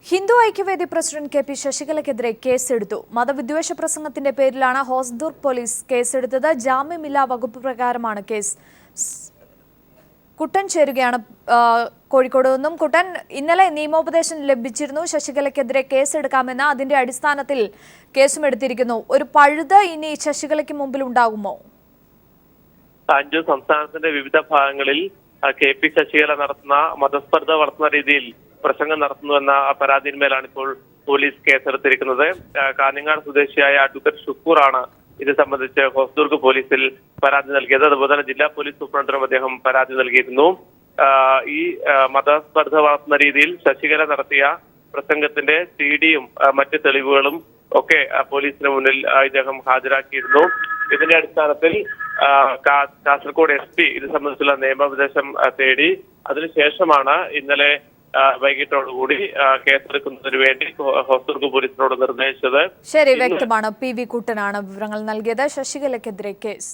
Hindu Aikyavedi president K. ശശികലയ്ക്കെതിരെ കേസെടുത്തു. മതവിദ്വേഷ പ്രസംഗത്തിന്റെ പേരിലാണ് ഹോസ്ദുർഗ് പോലീസ് കേസെടുത്തത്. ജാമ്യമില്ലാ വകുപ്പ് പ്രകാരമാണ് കേസ്. കുട്ടൻ ചേരുകയാണ് കോഴിക്കോട് നിന്നും. കുട്ടൻ, ഇന്നലെ നിയമോപദേശം ലഭിച്ചിരുന്നു. ശശികലയ്ക്കെതിരെ കേസെടുക്കാമെന്ന്. അതിന്റെ അടിസ്ഥാനത്തിൽ കേസും എടുത്തിരിക്കുന്നു. ഒരു പഴുത് ഇനി ശശികലയ്ക്ക് മുമ്പിൽ ഉണ്ടാകുമോ? സംസ്ഥാനത്തിന്റെ വിവിധ ഭാഗങ്ങളിൽ കെ.പി. ശശികല നടത്തുന്ന മതസ്പർദ്ധ വളർത്തുന്ന രീതിയിൽ പ്രസംഗം നടത്തുന്നുവെന്ന പരാതിയിന്മേലാണ് ഇപ്പോൾ പോലീസ് കേസെടുത്തിരിക്കുന്നത്. കാഞ്ഞങ്ങാട് സ്വദേശിയായ അഡ്വക്കേറ്റ് ഷുക്കൂറാണ് ഇത് സംബന്ധിച്ച് ഹോസ്ദുർഗ് പോലീസിൽ പരാതി നൽകിയത്. അതുപോലെ തന്നെ ജില്ലാ പോലീസ് സൂപ്രണ്ടിനും അദ്ദേഹം പരാതി നൽകിയിരുന്നു. ഈ മതസ്പർദ്ധ വളർത്തുന്ന രീതിയിൽ ശശികല നടത്തിയ പ്രസംഗത്തിന്റെ സിഡിയും മറ്റ് തെളിവുകളും ഒക്കെ പോലീസിന് മുന്നിൽ ഇദ്ദേഹം ഹാജരാക്കിയിരുന്നു. ഇതിന്റെ അടിസ്ഥാനത്തിൽ കാസർഗോഡ് SP ഇത് സംബന്ധിച്ചുള്ള നിയമോപദേശം തേടി. അതിനുശേഷമാണ് ഇന്നലെ വൈകിട്ടോടുകൂടി കേസെടുക്കുന്നതിന് വേണ്ടി ഹോസ്ദുർഗ് പോലീസിനോട് നിർദ്ദേശിച്ചത്. ശരി, വ്യക്തമാണ്. PV കുട്ടനാണ് വിവരങ്ങൾ നൽകിയത്. ശശികലയ്ക്കെതിരെ കേസ്.